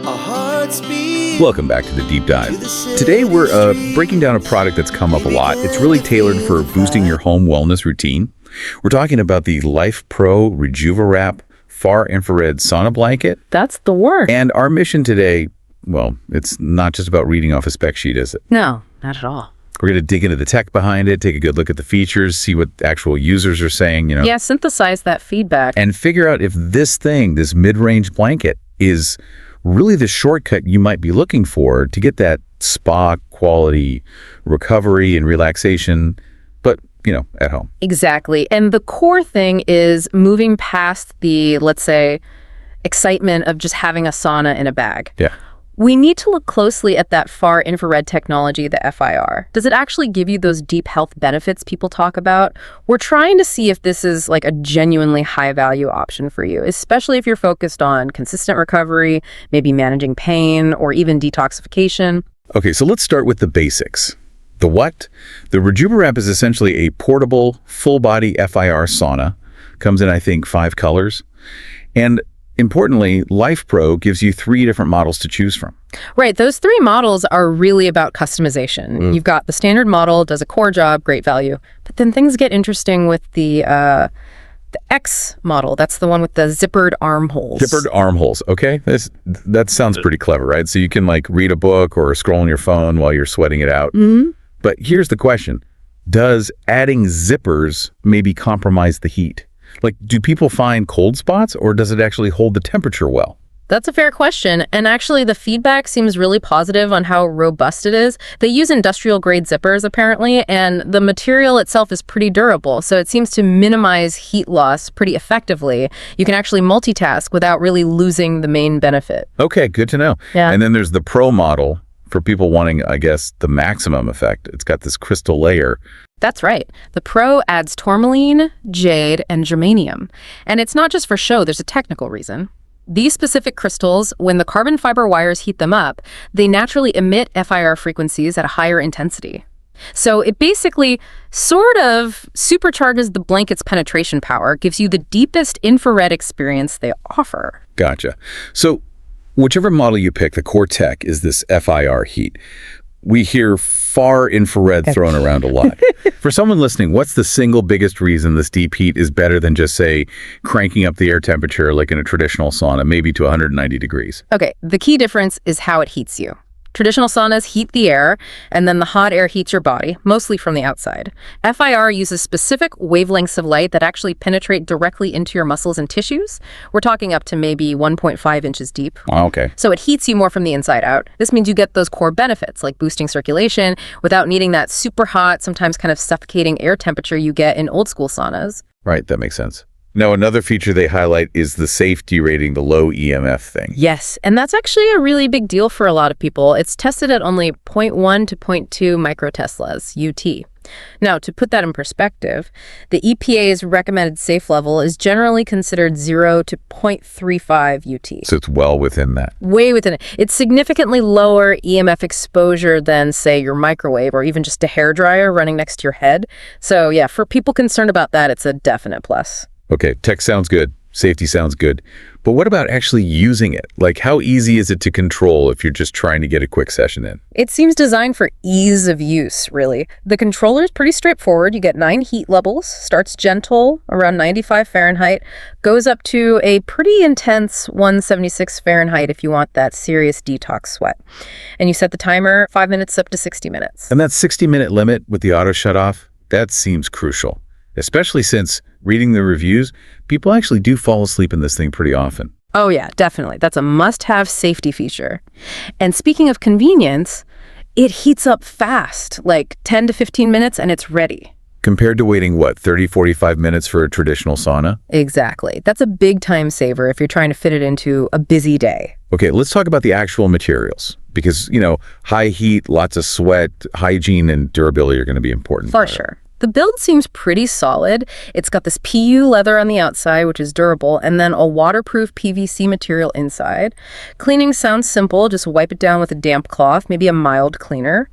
Welcome back to the Deep Dive. Today we're breaking down a product that's come up a lot. It's really tailored for boosting your home wellness routine. We're talking about the LifePro RejuvaWrap Far Infrared Sauna Blanket. That's the word. And our mission today, well, it's not just about reading off a spec sheet, is it? No, not at all. We're going to dig into the tech behind it, take a good look at the features, see what actual users are saying, Yeah, synthesize that feedback. And figure out if this thing, this mid-range blanket, is really the shortcut you might be looking for to get that spa quality recovery and relaxation, but, at home. Exactly. And the core thing is moving past the, let's say, excitement of just having a sauna in a bag. Yeah. We need to look closely at that far infrared technology, the FIR. Does it actually give you those deep health benefits people talk about? We're trying to see if this is like a genuinely high value option for you, especially if you're focused on consistent recovery, maybe managing pain, or even detoxification. Okay, so let's start with the basics. The what? The RejuvaWrap is essentially a portable, full-body FIR sauna. Comes in, I think, 5 colors. And importantly, LifePro gives you 3 different models to choose from. Right. Those 3 models are really about customization. You've got the standard model, does a core job, great value. But then things get interesting with the X model. That's the one with the zippered armholes. Zippered armholes. Okay. That sounds pretty clever, right? So you can read a book or scroll on your phone while you're sweating it out. Mm-hmm. But here's the question. Does adding zippers maybe compromise the heat? Do people find cold spots, or does it actually hold the temperature well? That's a fair question. And actually, the feedback seems really positive on how robust it is. They use industrial-grade zippers, apparently, and the material itself is pretty durable, so it seems to minimize heat loss pretty effectively. You can actually multitask without really losing the main benefit. Okay, good to know. Yeah. And then there's the Pro model for people wanting, I guess, the maximum effect. It's got this crystal layer. That's right. The Pro adds tourmaline, jade, and germanium. And it's not just for show, there's a technical reason. These specific crystals, when the carbon fiber wires heat them up, they naturally emit FIR frequencies at a higher intensity. So it basically sort of supercharges the blanket's penetration power, gives you the deepest infrared experience they offer. Gotcha. So whichever model you pick, the core tech is this FIR heat. We hear far infrared thrown around a lot. For someone listening, what's the single biggest reason this deep heat is better than just, say, cranking up the air temperature like in a traditional sauna, maybe to 190 degrees? Okay, the key difference is how it heats you. Traditional saunas heat the air, and then the hot air heats your body, mostly from the outside. FIR uses specific wavelengths of light that actually penetrate directly into your muscles and tissues. We're talking up to maybe 1.5 inches deep. Oh, okay. So it heats you more from the inside out. This means you get those core benefits, like boosting circulation, without needing that super hot, sometimes kind of suffocating air temperature you get in old school saunas. Right, that makes sense. Now, another feature they highlight is the safety rating, the low-EMF thing. Yes, and that's actually a really big deal for a lot of people. It's tested at only 0.1 to 0.2 microteslas, UT. Now, to put that in perspective, the EPA's recommended safe level is generally considered 0 to 0.35 UT. So it's well within that. Way within it. It's significantly lower EMF exposure than, say, your microwave or even just a hairdryer running next to your head. So yeah, for people concerned about that, it's a definite plus. Okay, tech sounds good. Safety sounds good. But what about actually using it? How easy is it to control if you're just trying to get a quick session in? It seems designed for ease of use, really. The controller is pretty straightforward. You get 9 heat levels, starts gentle, around 95 Fahrenheit, goes up to a pretty intense 176 Fahrenheit if you want that serious detox sweat. And you set the timer 5 minutes up to 60 minutes. And that 60-minute limit with the auto shut-off, that seems crucial. Especially since, reading the reviews, people actually do fall asleep in this thing pretty often. Oh yeah, definitely. That's a must-have safety feature. And speaking of convenience, it heats up fast, like 10 to 15 minutes, and it's ready. Compared to waiting, 30, 45 minutes for a traditional sauna? Exactly. That's a big time saver if you're trying to fit it into a busy day. Okay, let's talk about the actual materials. Because, high heat, lots of sweat, hygiene, and durability are going to be important. For sure. The build seems pretty solid. It's got this PU leather on the outside, which is durable, and then a waterproof PVC material inside. Cleaning sounds simple. Just wipe it down with a damp cloth, maybe a mild cleaner.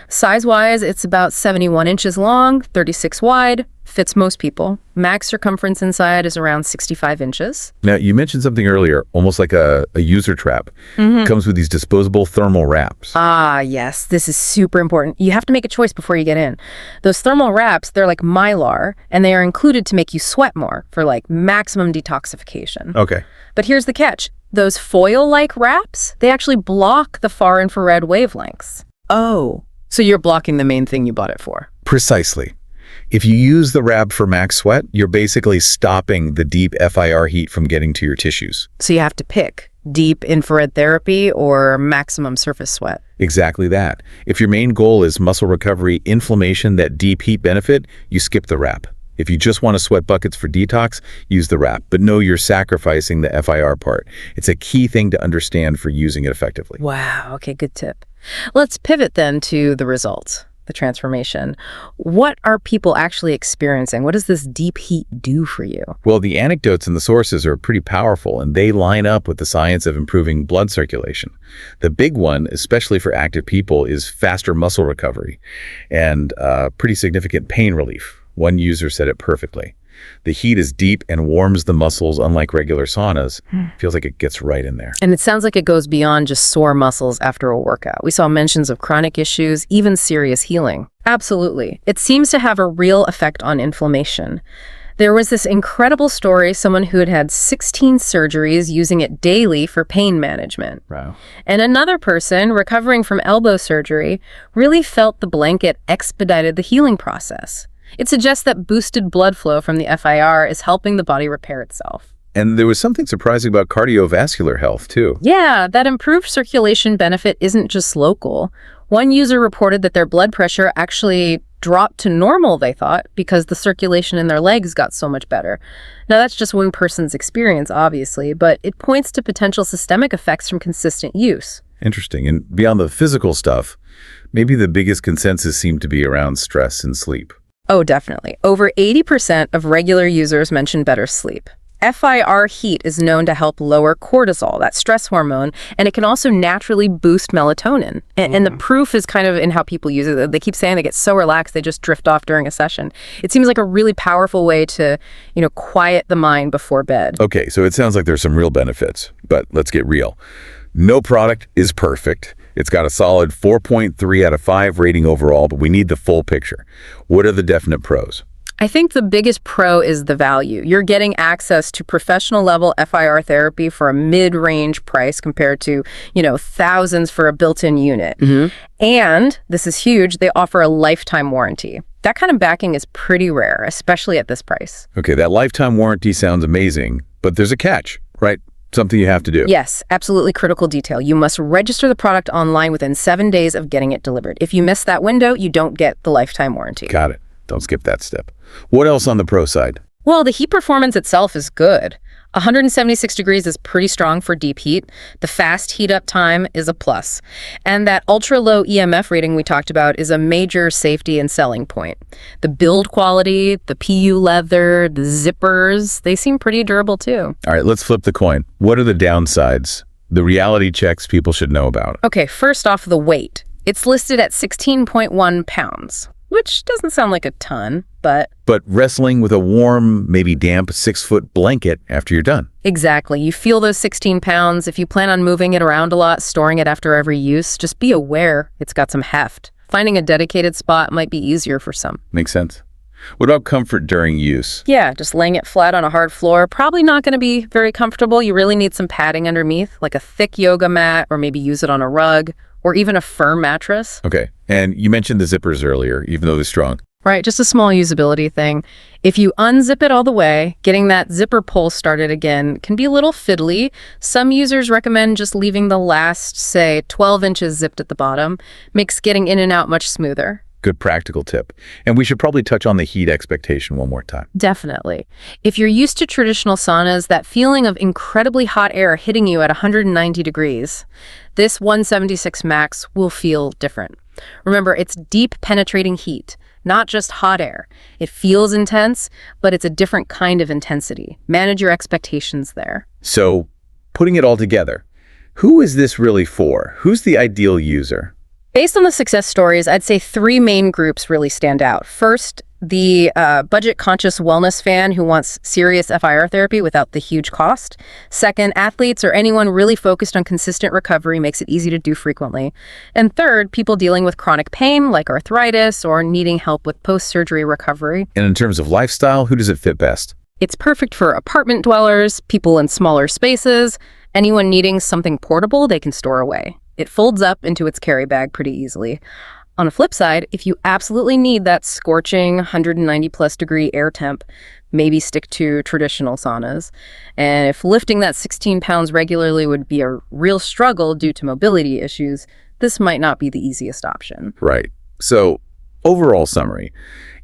Size-wise, it's about 71 inches long, 36 wide, fits most people. Max circumference inside is around 65 inches. Now, you mentioned something earlier, almost like a user trap. Comes with these disposable thermal wraps. Ah, yes, this is super important. You have to make a choice before you get in. Those thermal wraps, they're like Mylar, and they are included to make you sweat more for like maximum detoxification. Okay. But here's the catch. Those foil-like wraps, they actually block the far infrared wavelengths. Oh. So you're blocking the main thing you bought it for. Precisely. If you use the wrap for max sweat, you're basically stopping the deep FIR heat from getting to your tissues. So you have to pick deep infrared therapy or maximum surface sweat. Exactly that. If your main goal is muscle recovery, inflammation, that deep heat benefit, you skip the wrap. If you just want to sweat buckets for detox, use the wrap. But know you're sacrificing the FIR part. It's a key thing to understand for using it effectively. Wow, okay, good tip. Let's pivot then to the results, the transformation. What are people actually experiencing? What does this deep heat do for you? Well, the anecdotes and the sources are pretty powerful, and they line up with the science of improving blood circulation. The big one, especially for active people, is faster muscle recovery and pretty significant pain relief. One user said it perfectly. The heat is deep and warms the muscles, unlike regular saunas. Feels like it gets right in there. And it sounds like it goes beyond just sore muscles after a workout. We saw mentions of chronic issues, even serious healing. Absolutely. It seems to have a real effect on inflammation. There was this incredible story, someone who had had 16 surgeries using it daily for pain management. Wow. And another person recovering from elbow surgery really felt the blanket expedited the healing process. It suggests that boosted blood flow from the FIR is helping the body repair itself. And there was something surprising about cardiovascular health, too. Yeah, that improved circulation benefit isn't just local. One user reported that their blood pressure actually dropped to normal, they thought, because the circulation in their legs got so much better. Now, that's just one person's experience, obviously, but it points to potential systemic effects from consistent use. Interesting. And beyond the physical stuff, maybe the biggest consensus seemed to be around stress and sleep. Oh, definitely. Over 80% of regular users mention better sleep. FIR heat is known to help lower cortisol, that stress hormone, and it can also naturally boost melatonin. And the proof is kind of in how people use it. They keep saying they get so relaxed, they just drift off during a session. It seems like a really powerful way to, quiet the mind before bed. Okay, so it sounds like there's some real benefits, but let's get real. No product is perfect. It's got a solid 4.3 out of 5 rating overall, but we need the full picture. What are the definite pros? I think the biggest pro is the value. You're getting access to professional level FIR therapy for a mid-range price compared to, thousands for a built-in unit. And this is huge, they offer a lifetime warranty. That kind of backing is pretty rare, especially at this price. Okay, that lifetime warranty sounds amazing, but there's a catch, right? Something you have to do. Yes, absolutely critical detail. You must register the product online within 7 days of getting it delivered. If you miss that window, you don't get the lifetime warranty. Got it. Don't skip that step. What else on the pro side? Well, the heat performance itself is good. 176 degrees is pretty strong for deep heat. The fast heat up time is a plus. And that ultra low EMF rating we talked about is a major safety and selling point. The build quality, the PU leather, the zippers, they seem pretty durable too. All right, let's flip the coin. What are the downsides? The reality checks people should know about. Okay, first off, the weight. It's listed at 16.1 pounds. Which doesn't sound like a ton, but wrestling with a warm, maybe damp 6-foot blanket after you're done. Exactly. You feel those 16 pounds. If you plan on moving it around a lot, storing it after every use, just be aware it's got some heft. Finding a dedicated spot might be easier for some. Makes sense. What about comfort during use? Yeah, just laying it flat on a hard floor, probably not going to be very comfortable. You really need some padding underneath, like a thick yoga mat, or maybe use it on a rug, or even a firm mattress. Okay, and you mentioned the zippers earlier, even though they're strong. Right, just a small usability thing. If you unzip it all the way, getting that zipper pull started again can be a little fiddly. Some users recommend just leaving the last, say, 12 inches zipped at the bottom. Makes getting in and out much smoother. Good practical tip. And we should probably touch on the heat expectation one more time. Definitely. If you're used to traditional saunas, that feeling of incredibly hot air hitting you at 190 degrees, this 176 max will feel different. Remember, it's deep penetrating heat, not just hot air. It feels intense, but it's a different kind of intensity. Manage your expectations there. So, putting it all together, who is this really for? Who's the ideal user? Based on the success stories, I'd say three main groups really stand out. First, the budget-conscious wellness fan who wants serious FIR therapy without the huge cost. Second, athletes or anyone really focused on consistent recovery, makes it easy to do frequently. And third, people dealing with chronic pain like arthritis or needing help with post-surgery recovery. And in terms of lifestyle, who does it fit best? It's perfect for apartment dwellers, people in smaller spaces, anyone needing something portable they can store away. It folds up into its carry bag pretty easily. On the flip side, if you absolutely need that scorching 190+ degree air temp, maybe stick to traditional saunas. And if lifting that 16 pounds regularly would be a real struggle due to mobility issues, this might not be the easiest option. Right. So, overall summary,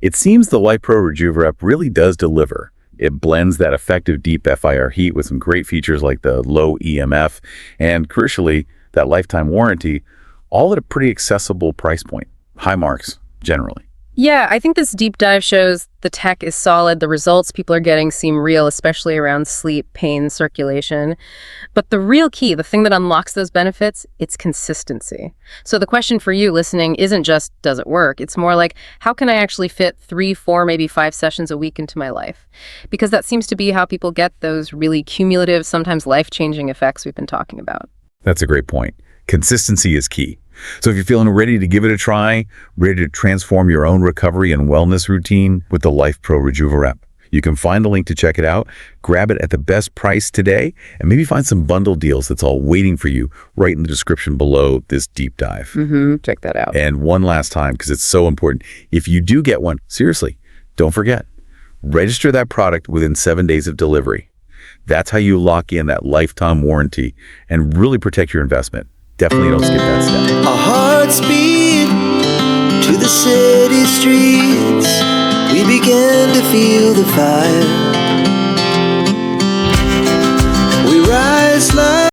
it seems the LifePro RejuvaWrap really does deliver. It blends that effective deep FIR heat with some great features like the low EMF and, crucially, that lifetime warranty, all at a pretty accessible price point. High marks, generally. Yeah, I think this deep dive shows the tech is solid. The results people are getting seem real, especially around sleep, pain, circulation. But the real key, the thing that unlocks those benefits, it's consistency. So the question for you listening isn't just, does it work? It's more like, how can I actually fit 3, 4, maybe 5 sessions a week into my life? Because that seems to be how people get those really cumulative, sometimes life-changing effects we've been talking about. That's a great point. Consistency is key. So if you're feeling ready to give it a try, ready to transform your own recovery and wellness routine with the LifePro RejuvaWrap, you can find a link to check it out, grab it at the best price today, and maybe find some bundle deals that's all waiting for you right in the description below this deep dive. Check that out. And one last time, because it's so important, if you do get one, seriously, don't forget, register that product within 7 days of delivery. That's how you lock in that lifetime warranty and really protect your investment. Definitely don't skip that step. Our hearts beat to the city streets. We began to feel the fire.